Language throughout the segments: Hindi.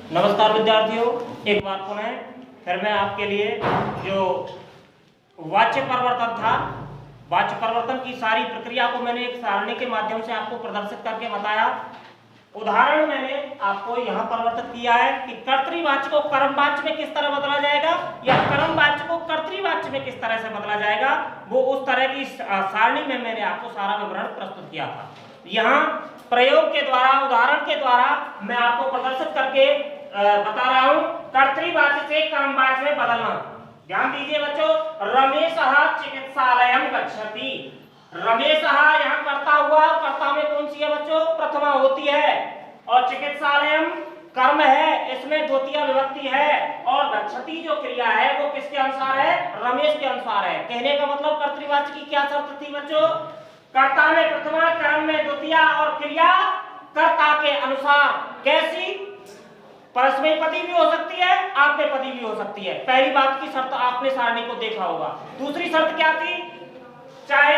नमस्कार विद्यार्थियों, एक बार पुनः फिर मैं आपके लिए जो वाच्य परिवर्तन था, वाच्य परिवर्तन की सारी प्रक्रिया को मैंने एक सारणी के माध्यम से आपको प्रदर्शित करके बताया। उदाहरण मैंने आपको यहाँ परिवर्तित किया है कि कर्तृवाच्य को कर्मवाच्य में किस तरह बदला जाएगा या कर्मवाच्य को कर्तृवाच्य में किस तरह से बदला जाएगा, वो उस तरह की सारणी में मैंने आपको सारा विवरण प्रस्तुत किया था। यहाँ प्रयोग के द्वारा, उदाहरण के द्वारा मैं आपको प्रदर्शित करके बता रहा हूं कर्तृवाच्य से कर्मवाच्य में बदलना। ध्यान दीजिए बच्चों, रमेशः चिकित्सालयं गच्छति। रमेशः यहाँ कर्ता हुआ, कर्ता में कौन सी है बच्चों? प्रथमा होती है। और चिकित्सालयम कर्म है, इसमें द्वितीय विभक्ति है। और गच्छति जो क्रिया है वो किसके अनुसार है? रमेश के अनुसार है। कहने का मतलब कर्तृवाच्य की क्या शर्त थी बच्चों? कर्ता में प्रथमा, कर्म में द्वितीय और क्रिया कर्ता के अनुसार। कैसी? परस्मैपदी पदी भी हो सकती है, आत्मनेपदी भी हो सकती है। पहली बात की शर्त आपने सारणी को देखा होगा। दूसरी शर्त क्या थी? चाहे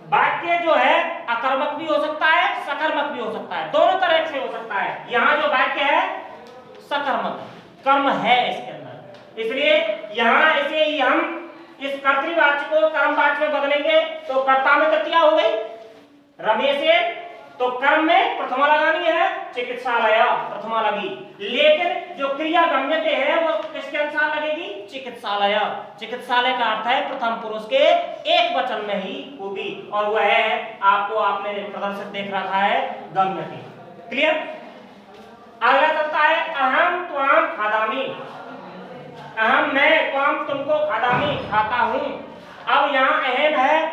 वाक्य जो है अकर्मक भी हो सकता है, सकर्मक भी हो सकता है, दोनों तरह से हो सकता है। यहाँ जो वाक्य है सकर्मक, कर्म है इसके अंदर, इसलिए यहाँ इसे ही हम इस कर्तृवाच्य को कर्मवाच्य में बदलेंगे तो कर्ता में तृतीया हो गई, रमेश, तो कर्म में प्रथमा लगानी है, चिकित्सालय प्रथमा लगी। लेकिन जो क्रिया गम्यते है वो किसके अनुसार लगेगी? चिकित्सालय। चिकित्सालय का अर्थ है प्रथम पुरुष के एक वचन में ही होगी, और वह है आपको आपने प्रदर्शित देख रखा है गम्यते। क्लियर? अगला चलता है अहम त्वाम खादामी। अहम मैं, त्वाम तुमको, खादामी खाता हूं। अब यहाँ अहम है,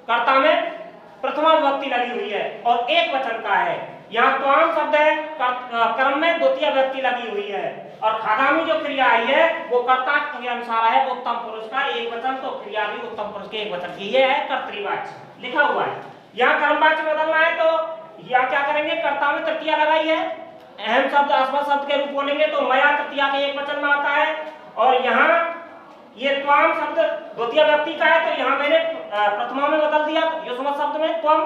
कर्ता में प्रथमा विभक्ति लगी हुई है और एक वचन का है। यहाँ त्वाम शब्द है, कर्म में द्वितीय विभक्ति लगी हुई है। और खादामी जो क्रिया आई है वो कर्ता के अनुसार है, उत्तम पुरुष का एक वचन, तो क्रिया भी उत्तम पुरुष के एक वचन की। ये है कर्तृवाच्य लिखा हुआ है। यहाँ कर्मवाच्य बदलना है तो यहाँ क्या करेंगे? कर्ता में तृतीया लगाई है, अहम शब्द अस्मत् शब्द के रूप बोलेंगे तो मया तृतीया के एक वचन में आता है। और यहाँ ये त्वाम शब्द द्वितीय व्यक्ति का है तो यहाँ मैंने प्रथमा में बदल दिया युष्मत् शब्द में त्वम।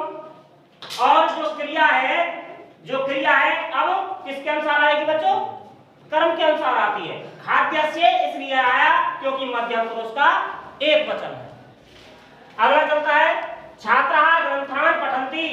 और जो क्रिया है अब किसके अनुसार आएगी बच्चों? कर्म के अनुसार आती है। खाद्यस्य इसलिए आया क्योंकि मध्यम पुरुष का एक वचन है। अगला चलता है छात्रः ग्रंथान् पठन्ति,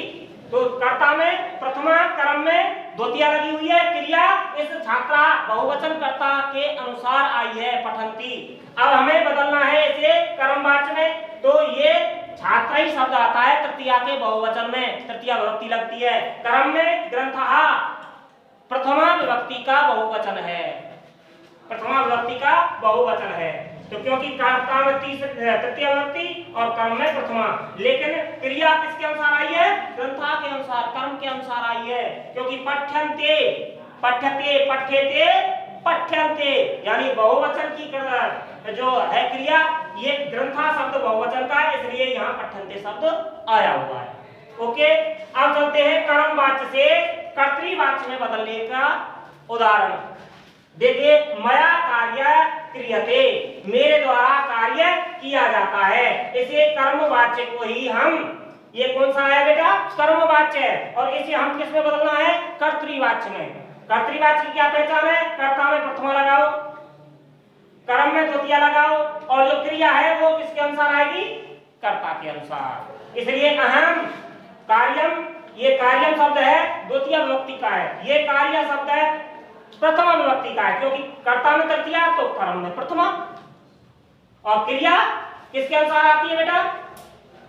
तो कर्ता में प्रथमा, कर्म में द्वितीय लगी हुई है, क्रिया इस छात्रा बहुवचन कर्ता के अनुसार आई है, पठन्ति। अब हमें बदलना है इसे कर्मवाच्य में, तो ये छात्र ही शब्द आता है तृतीया के बहुवचन में, तृतीया विभक्ति लगती है। कर्म में ग्रंथः प्रथमा विभक्ति का बहुवचन है, प्रथमा विभक्ति का बहुवचन है, तो क्योंकि कर्ता में तृतीय विभक्ति और कर्म में प्रथमा। लेकिन क्रिया किसके अनुसार आई है? ग्रंथा के अनुसार, कर्म के अनुसार आई है, क्योंकि पठ्यन्ते, पठ्यते, पठ्यते, पठ्यन्ते, यानी बहुवचन की जो है क्रिया, ये ग्रंथा शब्द बहुवचन का है, इसलिए यहाँ पठ्यन्ते शब्द आया हुआ है। ओके, अब चलते हैं कर्मवाच्य से कर्तृवाच्य में बदलने का उदाहरण। देखिए, मया कार्य क्रियते, मेरे द्वारा कार्य किया जाता है, इसे कर्मवाच्य को ही हम, ये कौन सा है बेटा? कर्मवाच्य है, और इसे हम किस में बदलना है? कर्तृवाच्य में। कर्तृवाच्य की क्या पहचान है? कर्ता में प्रथमा लगाओ, कर्म में द्वितीय लगाओ, और जो क्रिया है वो किसके अनुसार आएगी? कर्ता के अनुसार। इसलिए अहम कार्यम, ये कार्यम शब्द है द्वितीय विभक्ति का है, ये कार्य शब्द है प्रथमा विभक्ति का है, क्योंकि कर्ता में तृतीया तो कर्म में प्रथमा। और क्रिया किसके अनुसार आती है बेटा?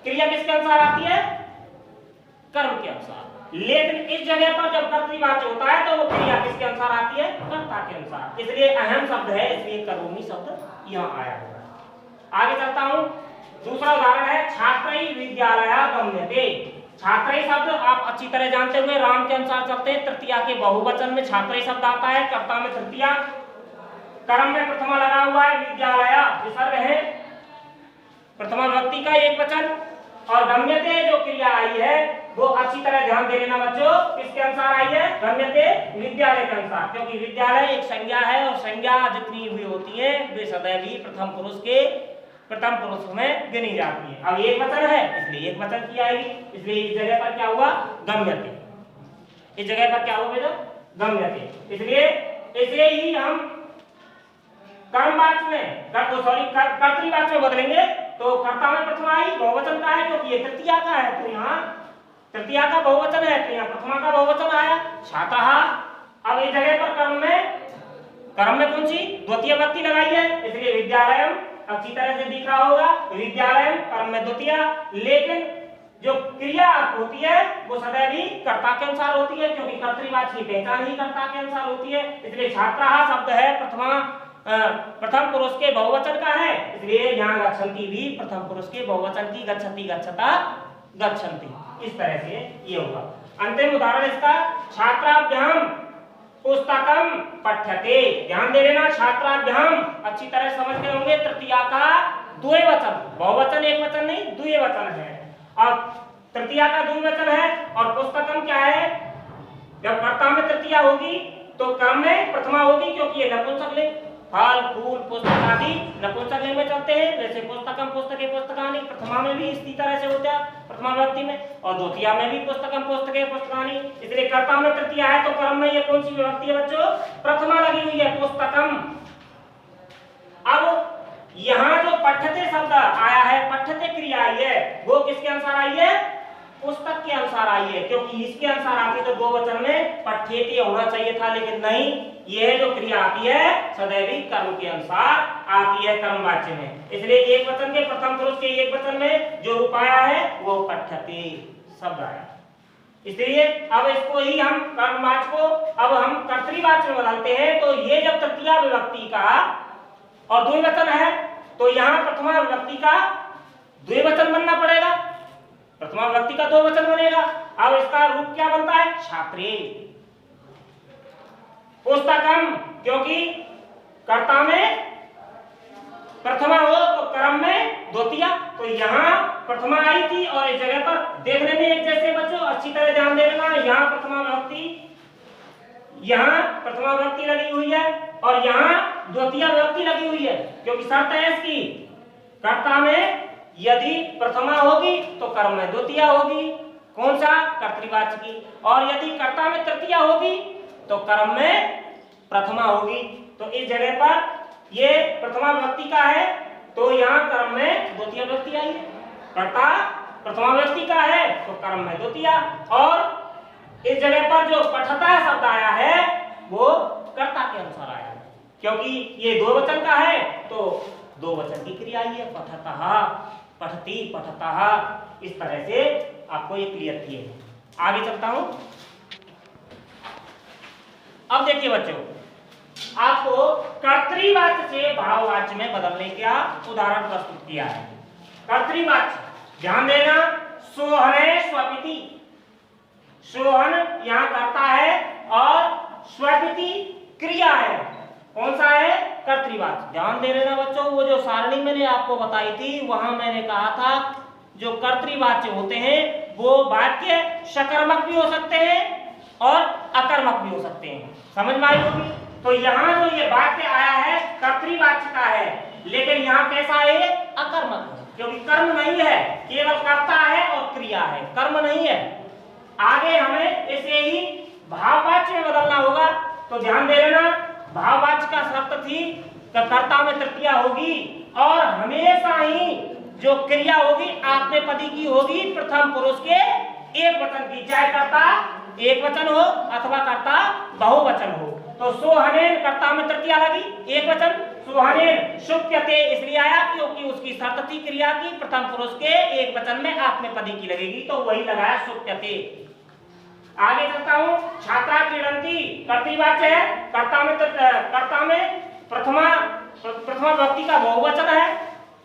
क्रिया किसके अनुसार आती है? कर्म के अनुसार। लेकिन इस जगह पर जब कर्तृवाच्य होता है तो वो क्रिया किसके अनुसार आती है? कर्ता के अनुसार। इसलिए अहम शब्द है, इसलिए करोमि शब्द यहाँ आया हुआ है। आगे चलता हूं, दूसरा उदाहरण है छात्रैः विद्यालयः गम्यते। छात्रैः शब्द आप अच्छी तरह जानते हुए राम के अनुसार चलते हैं, तृतीया के बहुवचन में छात्रैः शब्द आता है, कर्ता में तृतीया, कर्म में प्रथमा लगा हुआ है, विद्यालय विसर्ग है, प्रथमा विभक्ति का एक वचन। और गम्यते जो क्रिया आई है वो अच्छी तरह ध्यान दे लेना बच्चों, किसके अनुसार आई है? गम्यते विद्यालय के अनुसार, क्योंकि विद्यालय एक संज्ञा है और संज्ञा जितनी भी होती है वे सदैव ही प्रथम पुरुष के प्रथम पुरुष में गिनी जाती है। अब एक वचन है इसलिए एक वचन की आएगी, इसलिए इस जगह पर क्या हुआ? गम्यते। इस जगह पर क्या हुआ बेटा? गम्यते। इसलिए इसे ही हम कर्मवाच्य में कर्तृवाच्य में बदलेंगे। तो कर्ता में प्रथमा आई, बहुवचन का है क्योंकि ये तृतीया का है, तो यहाँ तृतीया का बहुवचन है, तो यहाँ प्रथमा का बहुवचन आया छात्रः। अब इस जगह पर कर्म में कौन सी द्वितीय विभक्ति लगाई है, इसलिए विद्यालयम अच्छी तरह से दिख रहा होगा, विद्यालयम कर्म में द्वितीय। लेकिन जो क्रिया होती है वो सदैव ही कर्ता के अनुसार होती है, क्योंकि कर्तृवाच्य की पहचान ही कर्ता के अनुसार होती है। इसलिए छात्रः शब्द है प्रथम पुरुष के बहुवचन का है, इसलिए यहाँ गच्छन्ति भी प्रथम पुरुष के बहुवचन की गच्छति गच्छता गच्छन्ति, इस तरह से ये होगा। अंतिम उदाहरण इसका, छात्राभ्याम पुस्तकम पठ्यते। ध्यान दे लेना, छात्राभ्याम अच्छी तरह समझते होंगे, तृतीया का द्विवचन, बहुवचन एक वचन नहीं द्विवचन है। अब तृतीया का द्विवचन है और पुस्तकम क्या है, जब कर्ता में तृतीया होगी तो कर्म में प्रथमा होगी, क्योंकि ये नपुंसकलिंग, फल फूल पुस्तक आदि नपुंसकलिंग में चलते हैं। वैसे पुस्तकम पुस्तके पुस्तकानि प्रथमा में भी इसी तरह से होता है प्रथमा विभक्ति में, और द्वितीया में भी पुस्तकम पुस्तके पुस्तकानि। इसलिए कर्ता में तृतीया है तो कर्म में ये कौन सी विभक्ति है बच्चों, प्रथमा लगी हुई है, पुस्तकम। अब यहाँ जो पठ्यते शब्द आया है, पठ्यते क्रिया आई है, वो किसके अनुसार आई है, पुस्तक के अनुसार आई है, क्योंकि इसके अनुसार आती तो दो वचन में पठ्यते होना चाहिए था, लेकिन नहीं, यह जो क्रिया आती है सदैव ही कर्म के अनुसार आती है कर्मवाच्य में। इसलिए एक वचन के प्रथम पुरुष के एक वचन में जो रूप आया है वो पठ्यते शब्द आया। इसलिए अब इसको ही हम कर्मवाच्य को अब हम कर्तृवाच्य में बदलते हैं। तो ये जब तृतीया विभक्ति का और द्विवचन है तो यहाँ प्रथमा विभक्ति का द्विवचन बनना पड़ेगा, प्रथमा विभक्ति का दो वचन बनेगा। अब इसका रूप क्या बनता है, छात्रे। पुस्तकम, क्योंकि कर्ता में प्रथमा हो तो कर्म में द्वितीया, तो यहाँ प्रथमा आई थी और इस जगह पर देखने में एक जैसे बच्चों अच्छी तरह ध्यान दे लेना, यहाँ प्रथमा विभक्ति लगी हुई है और यहाँ द्वितीय विभक्ति लगी हुई है, क्योंकि शर्त है इसकी, कर्ता में यदि प्रथमा होगी तो कर्म में द्वितीय होगी, कौन सा, कर्तृवाच्य की, और यदि कर्ता में तृतीया होगी तो कर्म में प्रथमा होगी। तो इस जगह पर ये प्रथमा विभक्ति का है तो यहाँ कर्म में द्वितीय विभक्ति आई है, कर्ता प्रथमा विभक्ति का है तो कर्म में द्वितीय, और इस जगह पर जो पठता शब्द आया है वो कर्ता के अनुसार आया है, क्योंकि ये दो वचन का है तो दो वचन की क्रिया आई है, पठतः पठती पठतः, इस तरह से आपको ये क्लियर किए हैं। आगे चलता हूं। अब देखिए बच्चों, आपको कर्तृवाच्य से भाववाच्य में बदलने का उदाहरण प्रस्तुत किया है। कर्तृवाच्य ध्यान देना, सोहने स्वपिति, सोहन यहाँ कर्ता है और स्वपिति क्रिया है, कौन सा है, कर्तृवाच्य। ध्यान दे लेना बच्चों, वो जो सारणी मैंने आपको बताई थी वहां मैंने कहा था जो कर्तृवाच्य होते हैं वो वाक्य सकर्मक भी हो सकते हैं और अकर्मक भी हो सकते हैं, समझ में आई होगी। तो यहाँ जो ये वाक्य आया है कर्तृवाच्य का है, लेकिन यहाँ कैसा है, अकर्मक है, क्योंकि कर्म नहीं है, केवल कर्ता है और क्रिया है, कर्म नहीं है। आगे हमें इसे ही भाववाच्य में बदलना होगा। तो ध्यान दे लेना, भाववाच्य का शर्त थी कि कर्ता में तृतीया होगी और हमेशा ही जो क्रिया होगी आत्मनेपदी की होगी, प्रथम पुरुष के एक वचन की, चाहे कर्ता एक वचन हो अथवा कर्ता बहुवचन हो। तो सोहनेन कर्ता में तृतीया लगी, एक वचन, सोहनेन शुक्यते इसलिए आया क्योंकि उसकी शर्त थी क्रिया की प्रथम पुरुष के एक वचन में आत्मनेपदी की लगेगी, तो वही लगाया शुक्यते। आगे चलता हूं, छात्रा क्रीडंती कर्तृवाच्य है, कर्ता में प्रथमा विभक्ति का बहुवचन है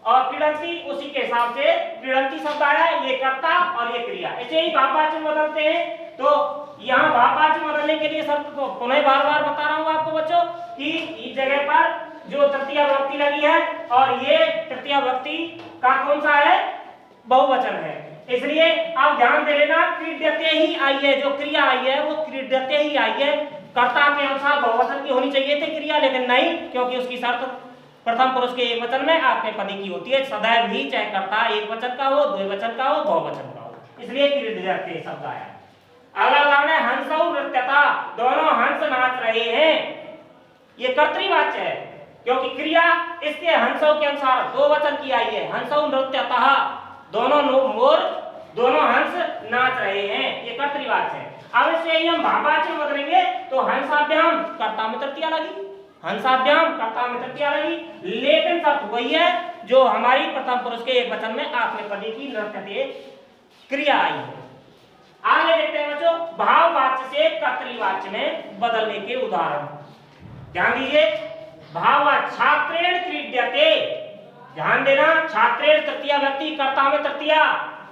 और क्रीडंती उसी के हिसाब से क्रीडंती शब्द आया, ये कर्ता और ये क्रिया। ऐसे ही भाववाच्य में बदलते हैं। तो यहाँ भाववाच्य में बदलने के लिए शर्त को पुनः बार बार बता रहा हूँ आपको बच्चों कि इस जगह पर जो तृतीय विभक्ति लगी है और ये तृतीय विभक्ति का कौन सा है, बहुवचन है, इसलिए आप ध्यान दे लेना, क्रीड्यते ही आई है, जो क्रिया आई है वो क्रीड्यते ही आई है। कर्ता के अनुसार बहुवचन की होनी चाहिए थी क्रिया, लेकिन नहीं, क्योंकि उसकी शर्त प्रथम पुरुष के एक वचन में आत्मनेपदी की होती है सदैव ही, चाहे कर्ता एक वचन का हो, द्विवचन का हो, बहुवचन का हो, इसलिए क्रीड्यते शब्द आया। अगला उदाहरण है हंसौ नृत्यता, दोनों हंस नाच रहे हैं। ये कर्तृवाच्य है, क्योंकि क्रिया इसके हंसों के अनुसार दो वचन की आई है। हंसौ नृत्यतः, दोनों हंस नाच रहे हैं, ये कर्तृवाच्य है। अब इसे ही हम भाववाच्य में बदलेंगे तो हंसाभ्याम कर्ता में तृतीया लगी, हंसाभ्याम कर्ता में तृतीया लगी, लेकिन शर्त वही है जो हमारी प्रथम पुरुष के एक वचन में आत्मनेपदी की नृत्यते क्रिया आई है। आगे देखते हैं बच्चों, भाववाच्य से कर्तृवाच्य में बदलने के उदाहरण। ध्यान दीजिए, भाववाच्य छात्रेण क्रीड्यते, ध्यान देना, छात्रेण तृतीया व्यक्ति, कर्ता में तृतीया,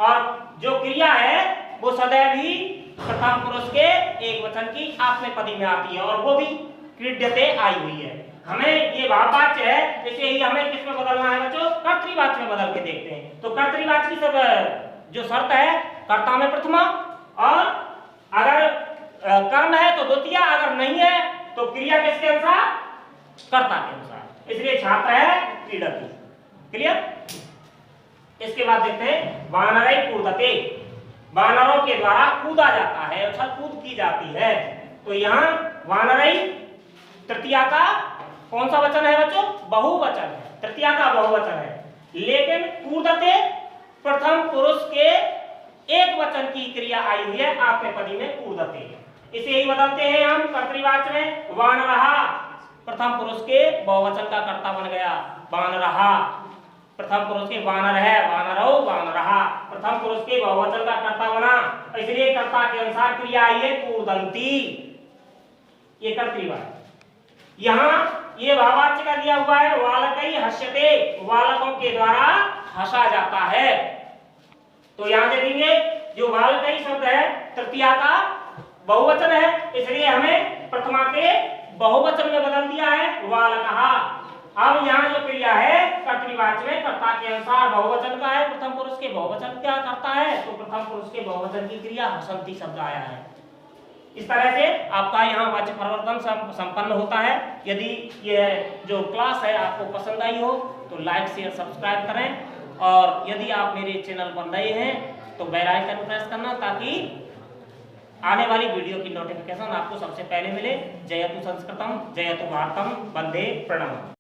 और जो क्रिया है वो सदैव ही प्रथम पुरुष के एक वचन की आत्मनेपदी में आती है, और वो भी क्रीड्यते आई हुई है। हमें ये भाववाच्य है, इसे ही हमें किस में बदलना है बच्चों? कर्तृवाच्य में बदल के देखते हैं। तो कर्तृवाच्य की सब जो शर्त है, कर्ता में प्रथमा, और अगर कर्म है तो द्वितीया, अगर नहीं है तो क्रिया किसके अनुसार? कर्ता के अनुसार। इसलिए छात्र है क्रीडति। क्लियर? इसके बाद देखते हैं वानरै कूदते, वानरों के द्वारा कूदा जाता है, उछल कूद की जाती है। तो यहाँ वानरै तृतीया का कौन सा वचन है बच्चों? बहुवचन है, तृतीया का बहुवचन है। लेकिन कूदते प्रथम पुरुष के एक वचन की क्रिया आई हुई है आत्मनेपदी में, कूदते। इसे ही बदलते हैं हम कर्तृवाच्य में, वानरहा प्रथम पुरुष के बहुवचन का कर्ता बन गया, वानरहा प्रथम पुरुष के वानर है, वानरौ वानरहा प्रथम पुरुष के बहुवचन का कर्ता बना, इसलिए कर्ता के अनुसार क्रिया आई है कूदंती, ये कर्तृवाच्य। यहाँ ये भाववाच्य का दिया हुआ है बालकै हस्यते, बालकों के द्वारा हंसा जाता है। तो यहाँ दे देंगे जो बालकै शब्द है तृतीया का बहुवचन है, इसलिए हमें प्रथमा के बहुवचन में बदल दिया है बालकहा। अब यहाँ जो क्रिया है कर्तृवाच्य में कर्ता के अनुसार बहुवचन का है, प्रथम पुरुष के बहुवचन क्या करता है? तो प्रथम पुरुष के बहुवचन की क्रिया हसंती शब्द आया है। इस तरह से आपका यहाँ वाच्य परिवर्तन संपन्न होता है। यदि ये जो क्लास है आपको पसंद आई हो तो लाइक शेयर सब्सक्राइब करें, और यदि आप मेरे चैनल पर नए हैं तो बेल आइकन प्रेस करना, ताकि आने वाली वीडियो की नोटिफिकेशन आपको सबसे पहले मिले। जयतु संस्कृतम जयतु भारतम, वंदे प्रणम।